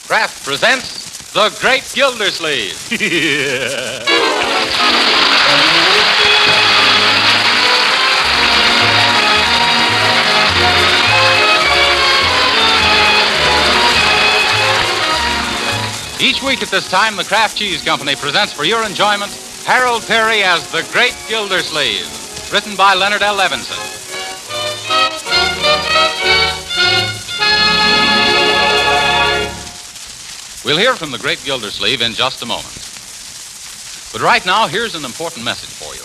Kraft presents The Great Gildersleeve. Each week at this time, the Kraft Cheese Company presents for your enjoyment Harold Perry as The Great Gildersleeve, written by Leonard L. Levinson. We'll hear from the Great Gildersleeve in just a moment. But right now, here's an important message for you.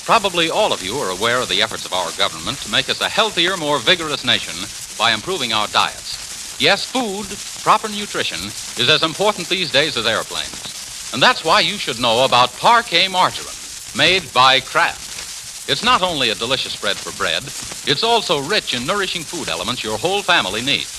Probably all of you are aware of the efforts of our government to make us a healthier, more vigorous nation by improving our diets. Yes, food, proper nutrition, is as important these days as airplanes. And that's why you should know about Parquet margarine, made by Kraft. It's not only a delicious spread for bread, it's also rich in nourishing food elements your whole family needs.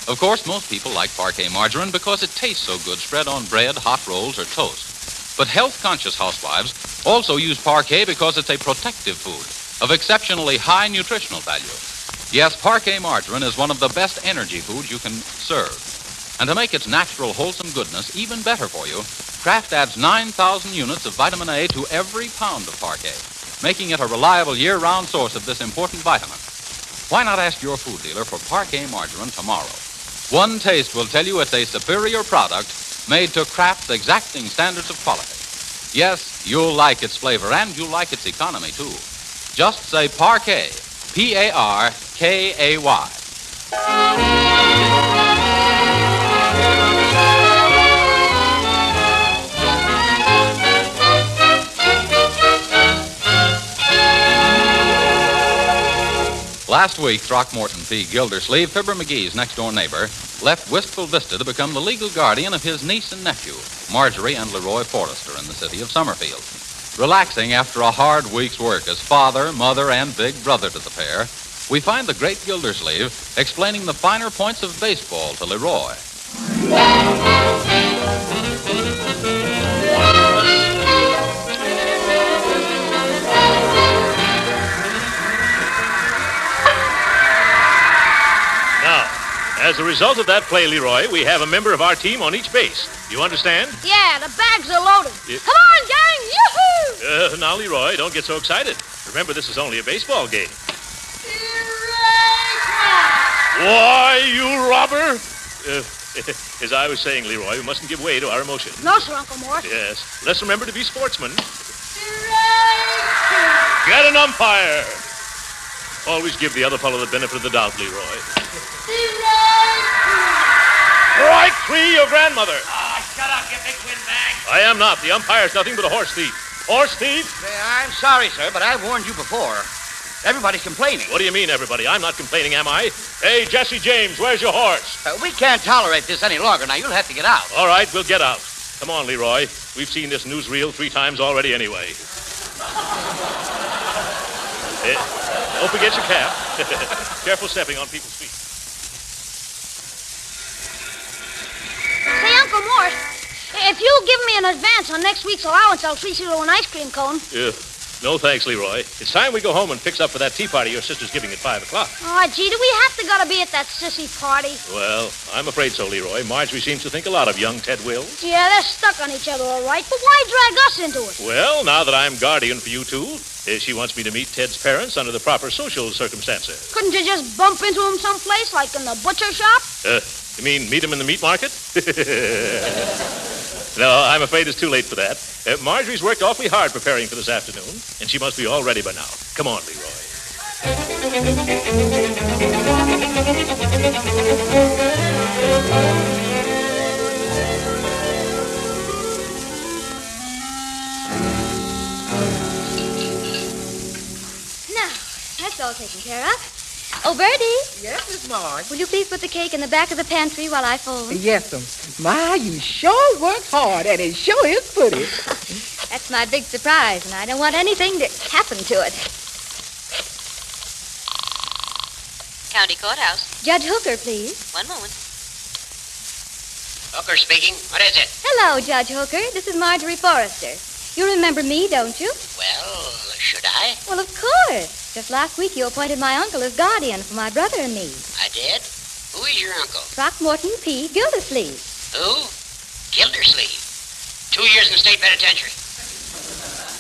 Of course, most people like Parquet margarine because it tastes so good spread on bread, hot rolls, or toast. But health-conscious housewives also use Parquet because it's a protective food of exceptionally high nutritional value. Yes, Parquet margarine is one of the best energy foods you can serve. And to make its natural, wholesome goodness even better for you, Kraft adds 9,000 units of vitamin A to every pound of Parquet, making it a reliable year-round source of this important vitamin. Why not ask your food dealer for Parquet margarine tomorrow? One taste will tell you it's a superior product made to Kraft's exacting standards of quality. Yes, you'll like its flavor and you'll like its economy, too. Just say Parquet, P-A-R-K-A-Y. Last week, Throckmorton P. Gildersleeve, Fibber McGee's next-door neighbor, left Wistful Vista to become the legal guardian of his niece and nephew, Marjorie and Leroy Forrester, in the city of Summerfield. Relaxing after a hard week's work as father, mother, and big brother to the pair, we find the Great Gildersleeve explaining the finer points of baseball to Leroy. As a result of that play, Leroy, we have a member of our team on each base. You understand? Yeah, the bags are loaded. Come on, gang! Yoo-hoo! Now, Leroy, don't get so excited. Remember, this is only a baseball game. Why, you robber! As I was saying, Leroy, we mustn't give way to our emotions. No, sir, Uncle Morris. Yes. Let's remember to be sportsmen. Get an umpire! Always give the other fellow the benefit of the doubt, Leroy. Strike three, your grandmother. Shut up, you big windbag. I am not. The umpire's nothing but a horse thief. Horse thief? I'm sorry, sir, but I've warned you before. Everybody's complaining. What do you mean, everybody? I'm not complaining, am I? Hey, Jesse James, where's your horse? We can't tolerate this any longer. Now, you'll have to get out. All right, we'll get out. Come on, Leroy. We've seen this newsreel 3 times already anyway. Don't forget your cap. Careful stepping on people's feet. Say, Uncle Morris, if you'll give me an advance on next week's allowance, I'll treat you to an ice cream cone. No thanks, Leroy. It's time we go home and fix up for that tea party your sister's giving at 5 o'clock. Oh, gee, do we have to gotta be at that sissy party? Well, I'm afraid so, Leroy. Marjorie seems to think a lot of young Ted Wills. Yeah, they're stuck on each other, all right, but why drag us into it? Well, now that I'm guardian for you two, she wants me to meet Ted's parents under the proper social circumstances. Couldn't you just bump into him someplace, like in the butcher shop? You mean meet him in the meat market? No, I'm afraid it's too late for that. Marjorie's worked awfully hard preparing for this afternoon, and she must be all ready by now. Come on, Leroy. Now, that's all taken care of. Oh, Bertie. Yes, Miss Marge. Will you please put the cake in the back of the pantry while I fold? Yes, Ma, you sure work hard, and it sure is pretty. That's my big surprise, and I don't want anything to happen to it. County Courthouse. Judge Hooker, please. One moment. Hooker speaking. What is it? Hello, Judge Hooker. This is Marjorie Forrester. You remember me, don't you? Well, should I? Well, of course. Just last week you appointed my uncle as guardian for my brother and me. I did? Who is your uncle? Throckmorton P. Gildersleeve. Who? Gildersleeve. 2 years in the state penitentiary.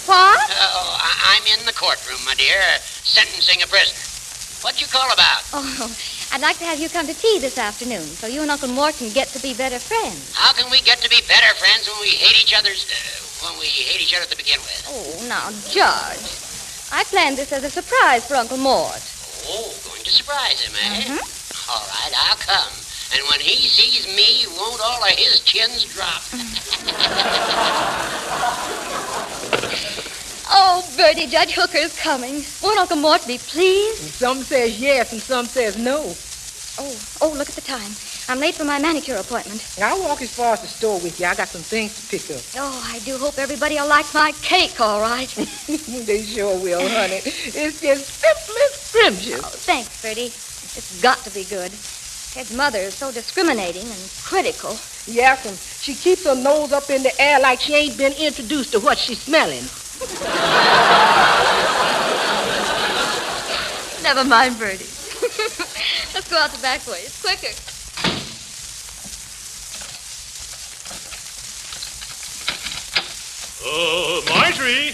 What? I'm in the courtroom, my dear, sentencing a prisoner. What'd you call about? Oh, I'd like to have you come to tea this afternoon so you and Uncle Mort can get to be better friends. How can we get to be better friends when we hate each other to begin with? Oh, now, George. I planned this as a surprise for Uncle Mort. Oh, going to surprise him, eh? Mm-hmm. All right, I'll come. And when he sees me, won't all of his chins drop? Oh, Bertie, Judge Hooker's coming. Won't Uncle Mort be pleased? And some says yes and some says no. Oh, look at the time. I'm late for my manicure appointment. I'll walk as far as the store with you. I got some things to pick up. Oh, I do hope everybody will like my cake, all right. They sure will, honey. It's just simply scrumptious. Oh, thanks, Bertie. It's got to be good. Ted's mother is so discriminating and critical. Yes, and she keeps her nose up in the air like she ain't been introduced to what she's smelling. Never mind, Bertie. Let's go out the back way. It's quicker. Oh, Marjorie,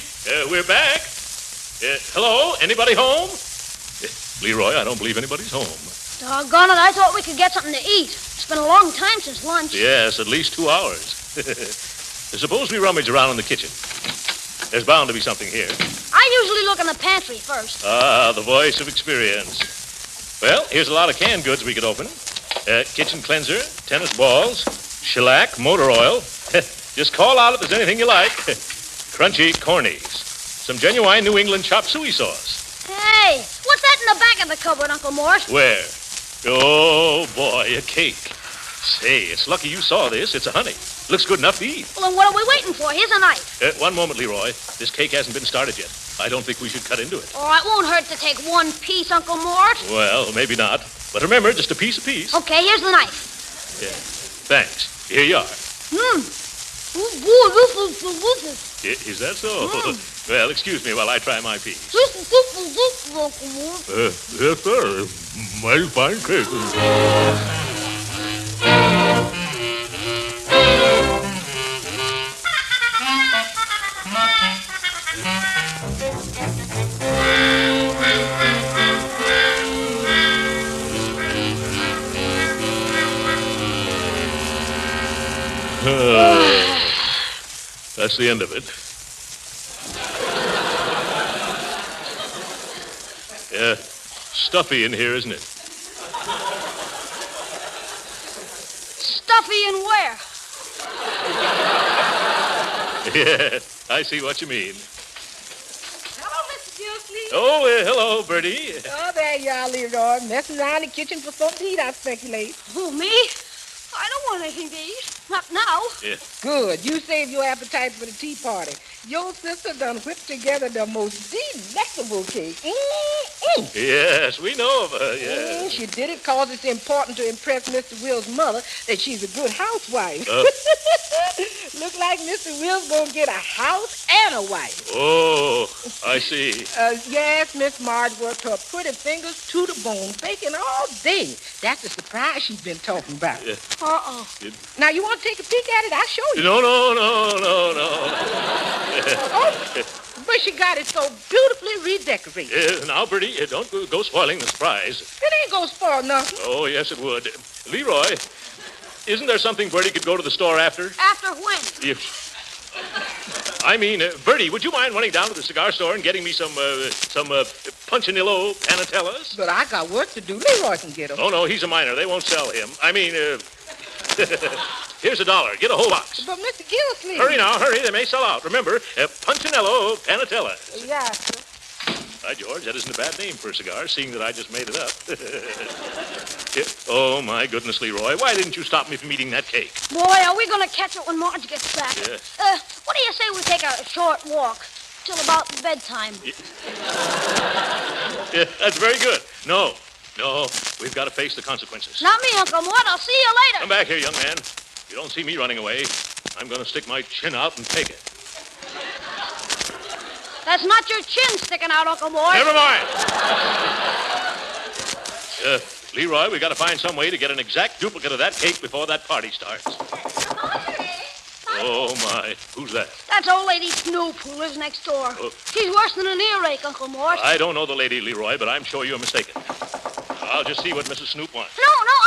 we're back. Hello, anybody home? Leroy, I don't believe anybody's home. Doggone it, I thought we could get something to eat. It's been a long time since lunch. Yes, at least 2 hours. Suppose we rummage around in the kitchen. There's bound to be something here. I usually look in the pantry first. Ah, the voice of experience. Well, here's a lot of canned goods we could open. Kitchen cleanser, tennis balls, shellac, motor oil. Just call out if there's anything you like. Crunchy cornies. Some genuine New England chop suey sauce. Hey, what's that in the back of the cupboard, Uncle Mort? Where? Oh, boy, a cake. Say, it's lucky you saw this. It's a honey. Looks good enough to eat. Well, then what are we waiting for? Here's a knife. One moment, Leroy. This cake hasn't been started yet. I don't think we should cut into it. Oh, it won't hurt to take one piece, Uncle Mort. Well, maybe not. But remember, just a piece apiece. Okay, here's the knife. Yeah. Thanks. Here you are. Is that so? Well, excuse me while I try my piece. Yes, sir. Mighty fine cake. That's the end of it. Yeah, stuffy in here, isn't it? Stuffy and where? Yeah, I see what you mean. Hello, Mr. Gildersleeve. Oh, hello, Bertie. Oh, there you are, Leroy. Messing around the kitchen for something to eat, I speculate. Who, me? I don't want anything to eat. Not now. Yeah. Good. You save your appetite for the tea party. Your sister done whipped together the most delectable cake. Yes, we know of her, yeah. She did it because it's important to impress Mr. Will's mother that she's a good housewife. Look like Mr. Will's gonna get a house and a wife. Oh, I see. Yes, Miss Marge worked her pretty fingers to the bone, baking all day. That's the surprise she's been talking about. Yeah. Uh-oh. Now, you want to take a peek at it? I'll show you. No. Oh, but she got it so beautifully redecorated. Now, Bertie, don't go spoiling the surprise. It ain't gonna spoil nothing. Oh, yes, it would. Leroy, isn't there something Bertie could go to the store after? After when? I mean, Bertie, would you mind running down to the cigar store and getting me some Punchinillo Panatellas? But I got work to do. Leroy can get them. Oh, no, he's a minor. They won't sell him. I mean, here's $1. Get a whole box. But Mr. Gildersleeve. Hurry now, hurry. They may sell out. Remember, Punchinello Panatellas. Yeah, sir. By George, that isn't a bad name for a cigar, seeing that I just made it up. Oh, my goodness, Leroy. Why didn't you stop me from eating that cake? Boy, are we going to catch it when Marge gets back. Yeah. What do you say we take a short walk till about bedtime? Yeah, that's very good. No, we've got to face the consequences. Not me, Uncle Mort. I'll see you later. Come back here, young man. If you don't see me running away, I'm going to stick my chin out and take it. That's not your chin sticking out, Uncle Mort. Never mind. Leroy, we got to find some way to get an exact duplicate of that cake before that party starts. Oh, my. Who's that? That's old lady Snoop, who lives next door. She's worse than an earache, Uncle Mort. I don't know the lady, Leroy, but I'm sure you're mistaken. I'll just see what Mrs. Snoop wants. No,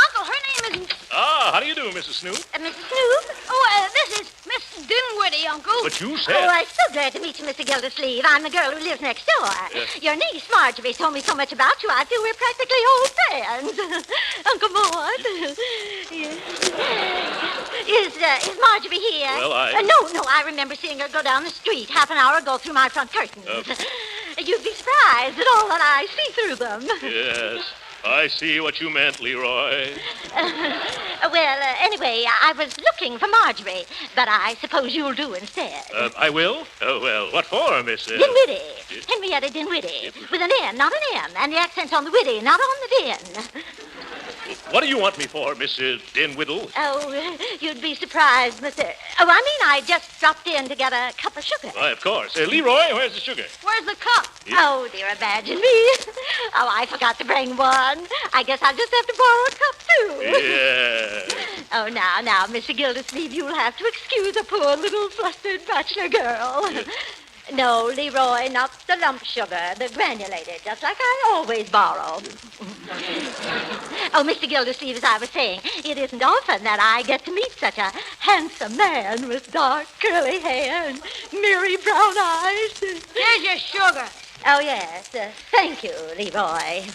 Uncle, her name isn't... Ah, how do you do, Mrs. Snoop? Mrs. Snoop? Oh, this is Miss Dinwiddie, Uncle. But you said... Oh, I'm so glad to meet you, Mr. Gildersleeve. I'm the girl who lives next door. Your niece, Marjorie, told me so much about you. I feel we're practically old friends. Uncle Mort. Is Marjorie here? Well, No, I remember seeing her go down the street half an hour ago through my front curtains. You'd be surprised at all that I see through them. Yes, I see what you meant, Leroy. Anyway, I was looking for Marjorie, but I suppose you'll do instead. I will? Oh, well, what for, Miss... Dinwiddie. Henrietta Dinwiddie. With an N, not an M, and the accent's on the widdy, not on the din. What do you want me for, Miss Dinwiddle? Oh, you'd be surprised, Mr... Oh, I mean, I just dropped in to get a cup of sugar. Why, of course. Leroy, where's the sugar? Where's the cup? Oh, dear, imagine me. Oh, I forgot to bring one. I guess I'll just have to borrow a cup, too. Yeah. Oh, now, Mr. Gildersleeve, you'll have to excuse a poor little flustered bachelor girl. Yeah. No, Leroy, not the lump sugar, the granulated, just like I always borrow. Oh, Mr. Gildersleeve, as I was saying, it isn't often that I get to meet such a handsome man with dark curly hair and merry brown eyes. Here's your sugar. Oh, yes. Thank you, Leroy.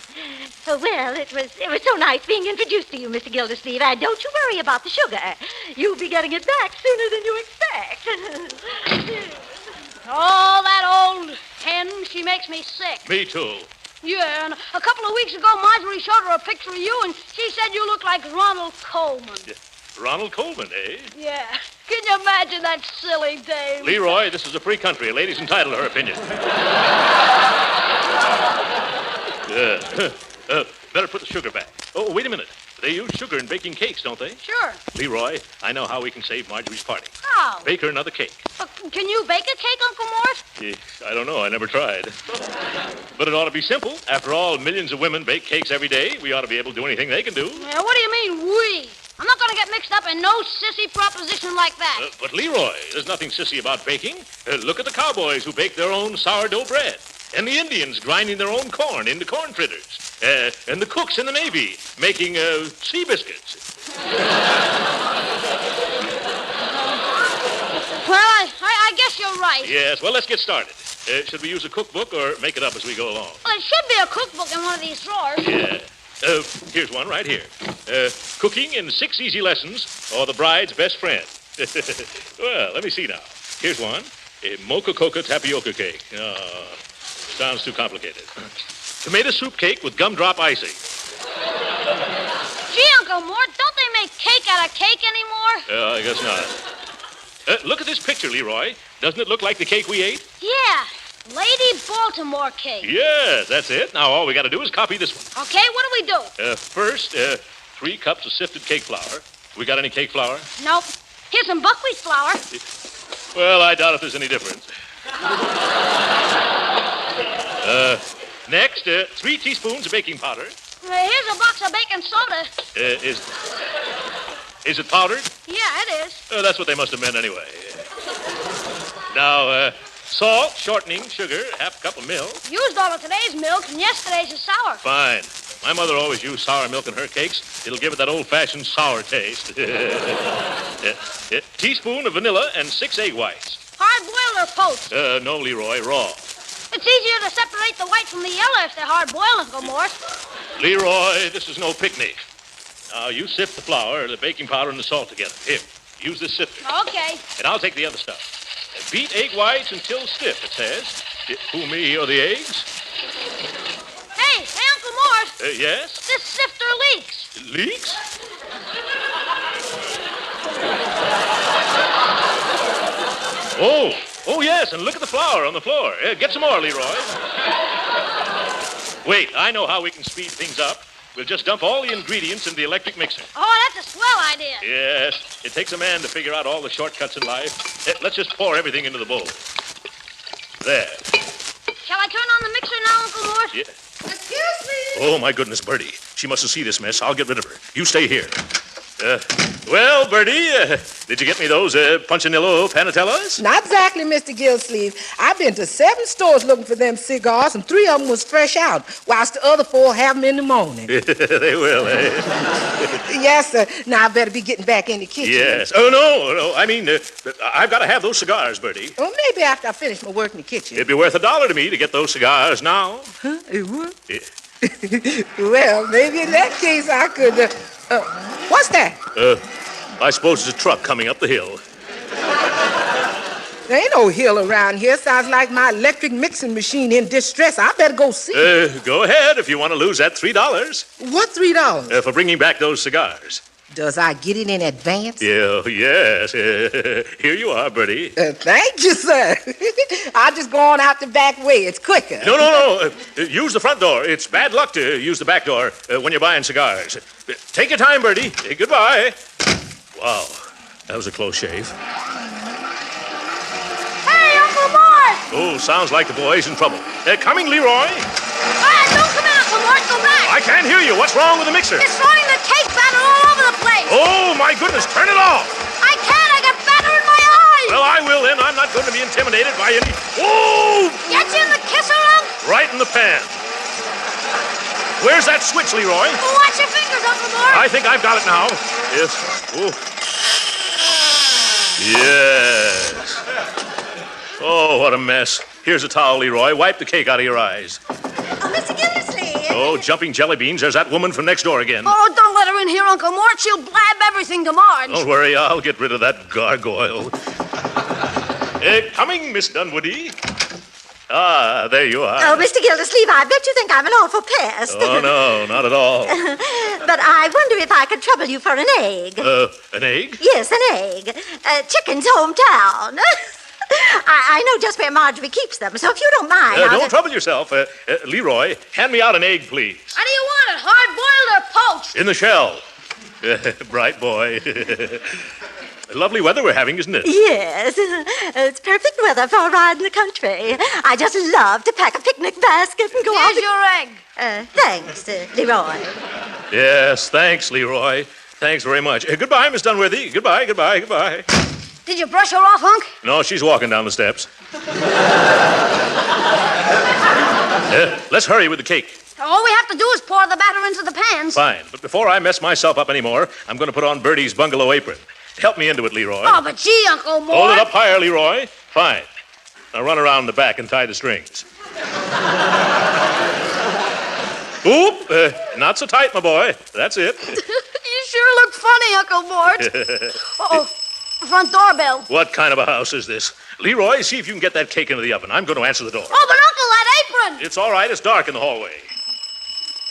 Well, it was so nice being introduced to you, Mr. Gildersleeve. Don't you worry about the sugar. You'll be getting it back sooner than you expect. Oh, that old hen, she makes me sick. Me too. Yeah, and a couple of weeks ago, Marjorie showed her a picture of you, and she said you look like Ronald Coleman. Ronald Coleman, eh? Yeah. Can you imagine that silly dame? Leroy, this is a free country. A lady's entitled to her opinion. Better put the sugar back. Oh, wait a minute. They use sugar in baking cakes, don't they? Sure. Leroy, I know how we can save Marjorie's party. How? Bake her another cake. Can you bake a cake, Uncle Mort? I don't know. I never tried. But it ought to be simple. After all, millions of women bake cakes every day. We ought to be able to do anything they can do. Yeah, what do you mean, we? I'm not going to get mixed up in no sissy proposition like that. But Leroy, there's nothing sissy about baking. Look at the cowboys who bake their own sourdough bread. And the Indians grinding their own corn into corn fritters. And the cooks in the Navy making sea biscuits. Well, I guess you're right. Yes, well, let's get started. Should we use a cookbook or make it up as we go along? Well, there should be a cookbook in one of these drawers. Yeah. Here's one right here. Cooking in 6 Easy Lessons, or the Bride's Best Friend. Well, let me see now. Here's one. A mocha coca tapioca cake. Sounds too complicated. Tomato soup cake with gumdrop icing. Gee, Uncle Mort, don't they make cake out of cake anymore? I guess not. Look at this picture, Leroy. Doesn't it look like the cake we ate? Yeah, Lady Baltimore cake. Yes, that's it. Now all we got to do is copy this one. Okay, what do we do? First, 3 cups of sifted cake flour. We got any cake flour? Nope. Here's some buckwheat flour. Well, I doubt if there's any difference. Next, 3 teaspoons of baking powder. Here's a box of baking soda. Is it powdered? Yeah, it is. That's what they must have meant anyway. Now, salt, shortening, sugar, half a cup of milk. Used all of today's milk, and yesterday's is sour. Fine. My mother always used sour milk in her cakes. It'll give it that old-fashioned sour taste. Teaspoon of vanilla and 6 egg whites. Hard-boiled or poached? No, Leroy, raw. It's easier to separate the white from the yellow if they're hard-boiled, Uncle Mort. Leroy, this is no picnic. Now, you sift the flour, the baking powder, and the salt together. Here, use this sifter. Okay. And I'll take the other stuff. Beat egg whites until stiff, it says. Who, me or the eggs? Hey, Uncle Mort. Yes? This sifter leaks. Leaks? Oh, yes, and look at the flour on the floor. Get some more, Leroy. Wait, I know how we can speed things up. We'll just dump all the ingredients in the electric mixer. Oh, that's a swell idea. Yes, it takes a man to figure out all the shortcuts in life. Let's just pour everything into the bowl. There. Shall I turn on the mixer now, Uncle Mort? Yeah. Excuse me. Oh, my goodness, Bertie. She mustn't see this mess. I'll get rid of her. You stay here. Well, Bertie, did you get me those Punchinello Panatellas? Not exactly, Mr. Gillsleeve. I've been to 7 stores looking for them cigars, and 3 of them was fresh out, whilst the other 4 have them in the morning. They will, eh? Yes, sir. Now I better be getting back in the kitchen. Yes. Oh, no. I mean, I've got to have those cigars, Bertie. Well, maybe after I finish my work in the kitchen. It'd be worth $1 to me to get those cigars now. Huh? It would? Yeah. Well, maybe in that case I could... what's that? I suppose it's a truck coming up the hill. There ain't no hill around here. Sounds like my electric mixing machine in distress. I better go see. Go ahead if you want to lose that $3. What, $3? For bringing back those cigars. Does I get it in advance? Yeah, yes. Here you are, Bertie. Thank you, sir. I'll just go on out the back way. It's quicker. No. Use the front door. It's bad luck to use the back door when you're buying cigars. Take your time, Bertie. Goodbye. Wow, that was a close shave. Hey, Uncle Mort! Oh, sounds like the boy's in trouble. Coming, Leroy. Don't come out, Uncle Mort. Go back. I can't hear you. What's wrong with the mixer? It's throwing the cake batter all over the place. Oh, my goodness. Turn it off. I can't. I got batter in my eyes. Well, I will then. I'm not going to be intimidated by any... Oh! Get you in the kisser, Unc? Right in the pan. Where's that switch, Leroy? Watch your fingers, Uncle Mort. I think I've got it now. Yes. Oh. Yes. Oh, what a mess. Here's a towel, Leroy. Wipe the cake out of your eyes. Oh, Mr. Gildersleeve. Oh, jumping jelly beans. There's that woman from next door again. Oh, don't let her in here, Uncle Mort. She'll blab everything to Marge. Don't worry. I'll get rid of that gargoyle. Coming, Miss Dunwoody. Ah, there you are. Oh, Mr. Gildersleeve, I bet you think I'm an awful pest. Oh, no, not at all. But I wonder if I could trouble you for an egg. An egg? Yes, an egg. Chicken's hometown. I know just where Marjorie keeps them, so if you don't mind... Don't trouble yourself. Leroy, hand me out an egg, please. How do you want it? Hard-boiled or poached? In the shell. Bright boy. Lovely weather we're having, isn't it? Yes. It's perfect weather for a ride in the country. I just love to pack a picnic basket and go out... Here's your egg. Thanks, Leroy. Yes, thanks, Leroy. Thanks very much. Goodbye, Miss Dunworthy. Goodbye. Did you brush her off, Hunk? No, she's walking down the steps. Let's hurry with the cake. All we have to do is pour the batter into the pans. Fine, but before I mess myself up anymore, I'm going to put on Bertie's bungalow apron. Help me into it, Leroy. Oh, but gee, Uncle Mort. Hold it up higher, Leroy. Fine. Now run around the back and tie the strings. Oop, not so tight, my boy. That's it. You sure look funny, Uncle Mort. Uh-oh, front doorbell. What kind of a house is this? Leroy, see if you can get that cake into the oven. I'm going to answer the door. Oh, but Uncle, that apron. It's all right. It's dark in the hallway.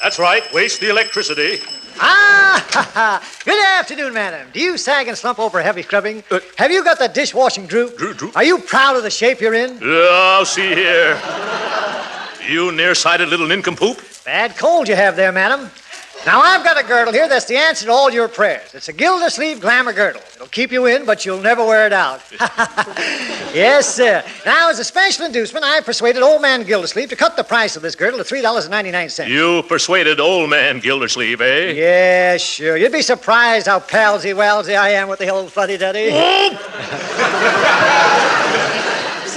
That's right. Waste the electricity. Good afternoon, madam. Do you sag and slump over heavy scrubbing? Have you got the dishwashing droop? Droop? Are you proud of the shape you're in? Oh, see here. You nearsighted little nincompoop. Bad cold you have there, madam. Now, I've got a girdle here that's the answer to all your prayers. It's a Gildersleeve glamour girdle. It'll keep you in, but you'll never wear it out. Yes, sir. Now, as a special inducement, I persuaded old man Gildersleeve to cut the price of this girdle to $3.99. You persuaded old man Gildersleeve, eh? Yeah, sure. You'd be surprised how palsy-walsy I am with the old fuddy-duddy.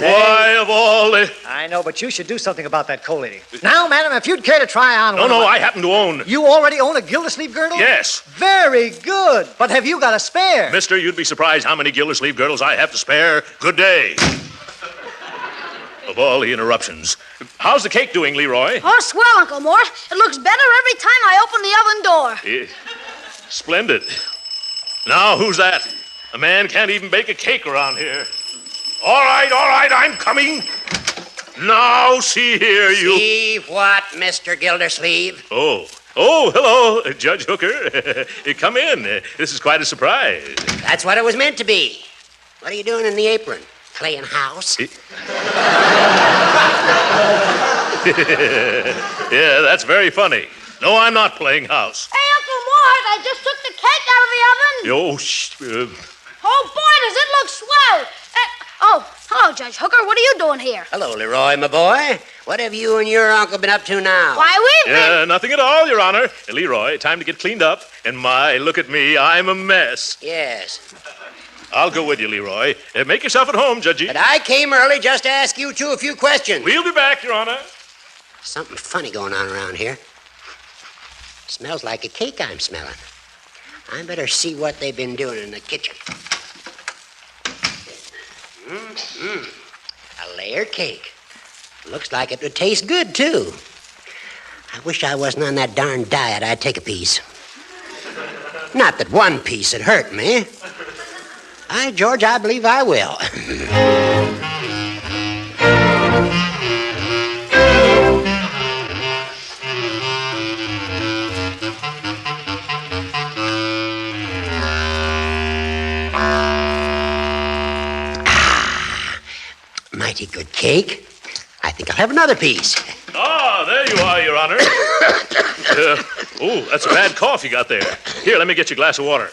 Why, of all the... I know, but you should do something about that coal lady. Now, madam, if you'd care to try on one... No, I happen to own... You already own a Gildersleeve girdle? Yes. Very good. But have you got a spare? Mister, you'd be surprised how many Gildersleeve girdles I have to spare. Good day. Of all the interruptions. How's the cake doing, Leroy? Oh, swell, Uncle Mort. It looks better every time I open the oven door. Splendid. Now, who's that? A man can't even bake a cake around here. All right, I'm coming. Now, see here, you... See what, Mr. Gildersleeve? Oh, hello, Judge Hooker. Come in. This is quite a surprise. That's what it was meant to be. What are you doing in the apron? Playing house? Yeah, that's very funny. No, I'm not playing house. Hey, Uncle Mort, I just took the cake out of the oven. Oh, shh. Oh, boy, does it look swell. Hello, Judge Hooker. What are you doing here? Hello, Leroy, my boy. What have you and your uncle been up to now? Why, we've been... Nothing at all, Your Honor. Leroy, time to get cleaned up. And my, look at me, I'm a mess. Yes. I'll go with you, Leroy. Make yourself at home, Judgy. But I came early just to ask you two a few questions. We'll be back, Your Honor. Something funny going on around here. Smells like a cake I'm smelling. I better see what they've been doing in the kitchen. A layer cake. Looks like it would taste good, too. I wish I wasn't on that darn diet. I'd take a piece. Not that one piece would hurt me. George, I believe I will. Mighty good cake. I think I'll have another piece. Ah, there you are, Your Honor. That's a bad cough you got there. Here, let me get you a glass of water.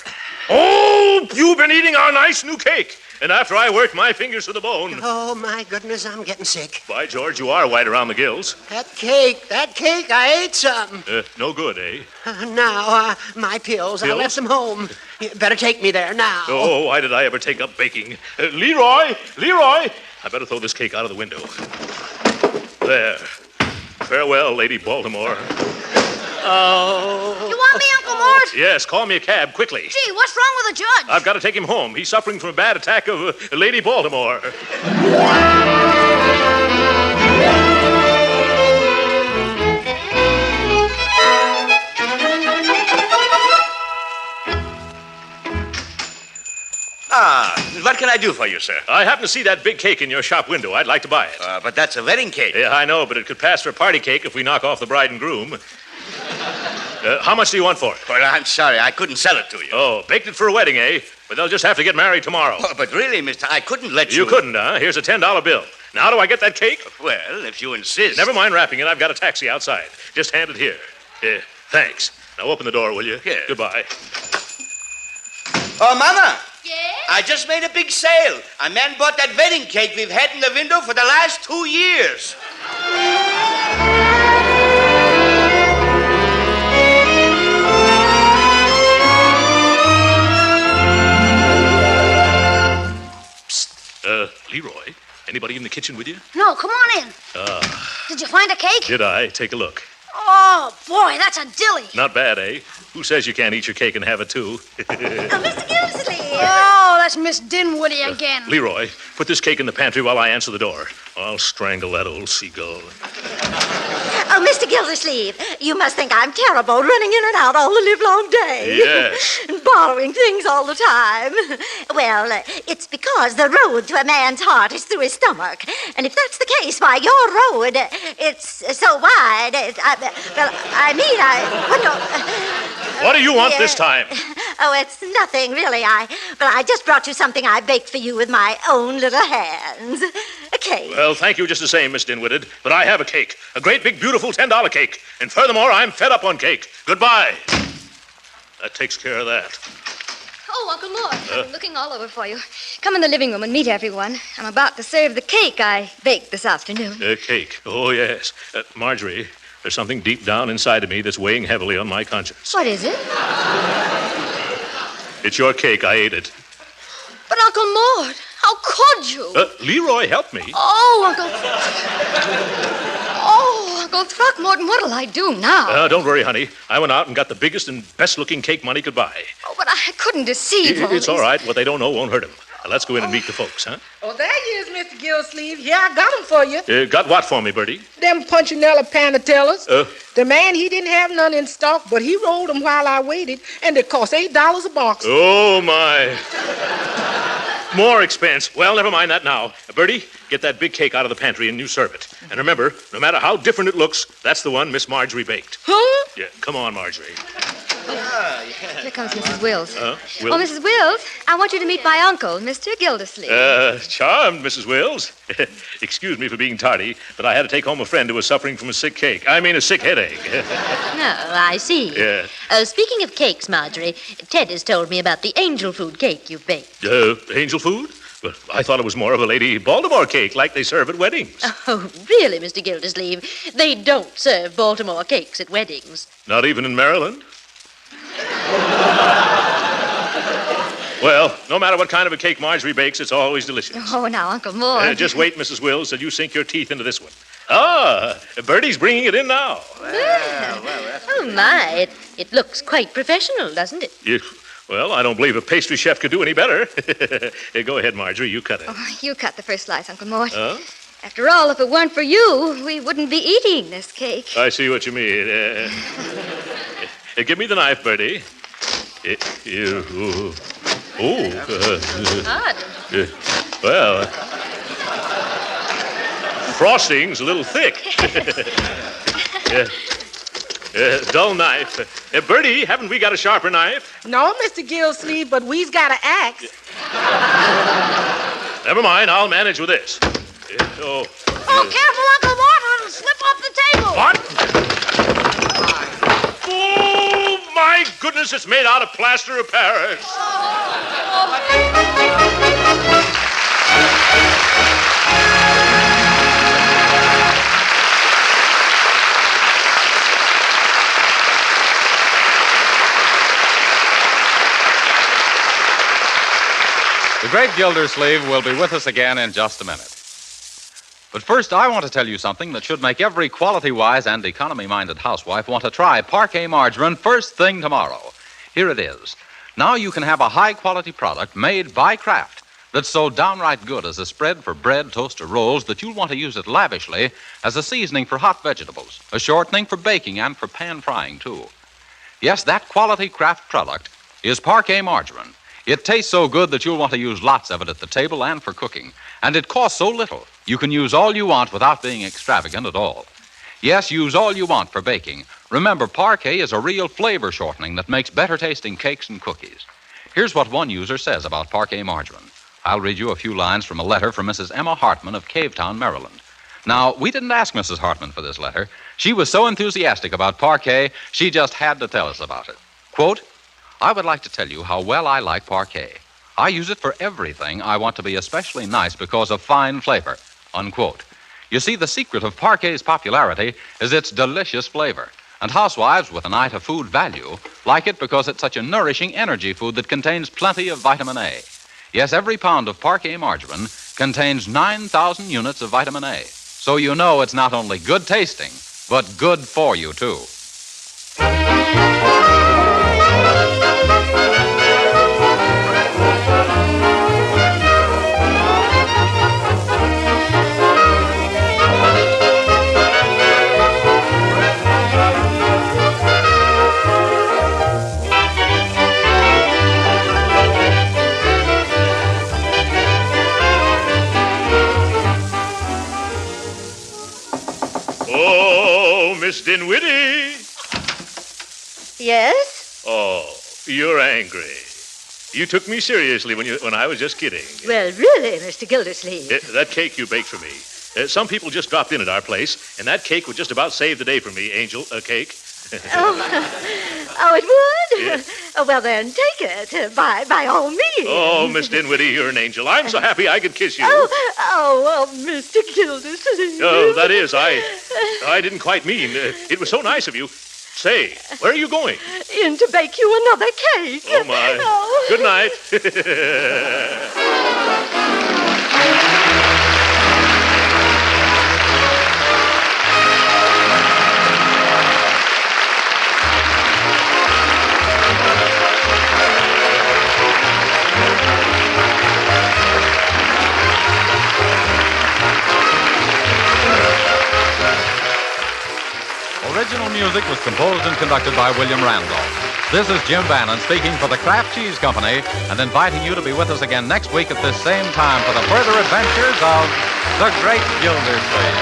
Oh, you've been eating our nice new cake. And after I worked my fingers to the bone. Oh, my goodness, I'm getting sick. By George, you are white around the gills. That cake, I ate some. No good, eh? Now, my pills, I left them home. You better take me there now. Oh, why did I ever take up baking? Leroy! I better throw this cake out of the window. There. Farewell, Lady Baltimore. Oh. You want me, Uncle Mort? Yes, call me a cab, quickly. Gee, what's wrong with the judge? I've got to take him home. He's suffering from a bad attack of Lady Baltimore. What can I do for you, sir? I happen to see that big cake in your shop window. I'd like to buy it. But that's a wedding cake. Yeah, I know, but it could pass for a party cake if we knock off the bride and groom. How much do you want for it? Well, I'm sorry. I couldn't sell it to you. Oh, baked it for a wedding, eh? But they'll just have to get married tomorrow. Oh, but really, mister, I couldn't let you... You couldn't, huh? Here's a $10 bill. Now, how do I get that cake? Well, if you insist. Never mind wrapping it. I've got a taxi outside. Just hand it here. Thanks. Now, open the door, will you? Yes. Goodbye. Oh, Mama! Yes? I just made a big sale. A man bought that wedding cake we've had in the window for the last 2 years. Leroy, anybody in the kitchen with you? No, come on in. Did you find a cake? Did I? Take a look. Oh, boy, that's a dilly. Not bad, eh? Who says you can't eat your cake and have it, too? Mr. Gildersleeve. Oh, that's Miss Dinwoody again. Leroy, put this cake in the pantry while I answer the door. I'll strangle that old seagull. Oh, Mr. Gildersleeve, you must think I'm terrible running in and out all the livelong day. Yes. And borrowing things all the time. Well, it's because the road to a man's heart is through his stomach. And if that's the case, why, your road, it's so wide. What do you want this time? Oh, it's nothing, really. But I just brought you something I baked for you with my own little hands. A cake. Well, thank you just the same, Miss Dinwooded. But I have a cake. A great, big, beautiful $10 cake. And furthermore, I'm fed up on cake. Goodbye. That takes care of that. Oh, Uncle Mort, I've been looking all over for you. Come in the living room and meet everyone. I'm about to serve the cake I baked this afternoon. Cake. Oh, yes. Marjorie, there's something deep down inside of me that's weighing heavily on my conscience. What is it? It's your cake. I ate it. But, Uncle Mort, how could you? Leroy, help me. Uncle Throckmorton, what'll I do now? Don't worry, honey. I went out and got the biggest and best-looking cake money could buy. Oh, but I couldn't deceive them. It's all right. What they don't know won't hurt them. Now, let's go in and meet the folks, huh? Oh, there you is, Mr. Gildersleeve. Yeah, I got them for you. Got what for me, Bertie? Them Punchinella Panatellas. The man, he didn't have none in stock, but he rolled them while I waited, and they cost $8 a box. Oh, my. More expense. Well, never mind that now. Bertie, get that big cake out of the pantry and you serve it. And remember, no matter how different it looks, that's the one Miss Marjorie baked. Huh? Yeah, come on, Marjorie. Here comes Mrs. Wills. Wills? Oh, Mrs. Wills, I want you to meet my uncle, Mr. Gildersleeve. Charmed, Mrs. Wills. Excuse me for being tardy, but I had to take home a friend who was suffering from a sick headache. Oh, I see. Yeah. Speaking of cakes, Marjorie, Ted has told me about the angel food cake you baked. Angel food? But I thought it was more of a Lady Baltimore cake like they serve at weddings. Oh, really, Mr. Gildersleeve? They don't serve Baltimore cakes at weddings. Not even in Maryland? Well, no matter what kind of a cake Marjorie bakes, it's always delicious. Oh, now, Uncle Mort. Just wait, Mrs. Wills, till you sink your teeth into this one. Ah, Bertie's bringing it in now. Oh, my. It looks quite professional, doesn't it? Well, I don't believe a pastry chef could do any better. Go ahead, Marjorie. You cut it. Oh, you cut the first slice, Uncle Mort. Huh? After all, if it weren't for you, we wouldn't be eating this cake. I see what you mean. Give me the knife, Bertie. Well, frosting's a little thick. Dull knife. Bertie, haven't we got a sharper knife? No, Mr. Gildersleeve, but we's got an axe. Never mind, I'll manage with this. Oh, careful, Uncle Mort. It'll slip off the table. What? Oh, my goodness, it's made out of plaster of Paris. The great Gildersleeve will be with us again in just a minute. But first, I want to tell you something that should make every quality-wise and economy-minded housewife want to try Parquet margarine first thing tomorrow. Here it is. Now you can have a high-quality product made by Kraft that's so downright good as a spread for bread, toast, or rolls that you'll want to use it lavishly as a seasoning for hot vegetables, a shortening for baking, and for pan-frying, too. Yes, that quality Kraft product is Parquet margarine. It tastes so good that you'll want to use lots of it at the table and for cooking. And it costs so little, you can use all you want without being extravagant at all. Yes, use all you want for baking. Remember, Parquet is a real flavor shortening that makes better tasting cakes and cookies. Here's what one user says about Parquet margarine. I'll read you a few lines from a letter from Mrs. Emma Hartman of Cavetown, Maryland. Now, we didn't ask Mrs. Hartman for this letter. She was so enthusiastic about Parquet, she just had to tell us about it. Quote, I would like to tell you how well I like Parquet. I use it for everything I want to be especially nice because of fine flavor, unquote. You see, the secret of Parquet's popularity is its delicious flavor. And housewives with an eye to food value like it because it's such a nourishing energy food that contains plenty of vitamin A. Yes, every pound of Parquet margarine contains 9,000 units of vitamin A. So you know it's not only good tasting, but good for you, too. Oh, Miss Dinwiddie. Yes? Oh, you're angry. You took me seriously when I was just kidding. Well, really, Mr. Gildersleeve. That cake you baked for me. Some people just dropped in at our place, and that cake would just about save the day for me, Angel. Cake. Oh, it would? Yeah. Oh, well, then, take it, by all means. Oh, Miss Dinwiddie, you're an angel. I'm so happy I could kiss you. Oh, Mr. Gildersleeve. Oh, that is, I didn't quite mean. It was so nice of you. Say, where are you going? In to bake you another cake. Oh, my. Oh. Good night. Original music was composed and conducted by William Randolph. This is Jim Bannon speaking for the Kraft Cheese Company and inviting you to be with us again next week at this same time for the further adventures of the Great Gildersleeve.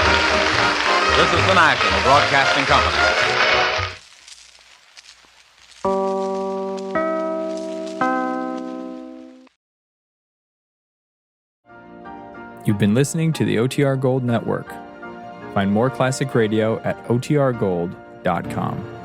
This is the National Broadcasting Company. You've been listening to the OTR Gold Network. Find more classic radio at otrgold.com.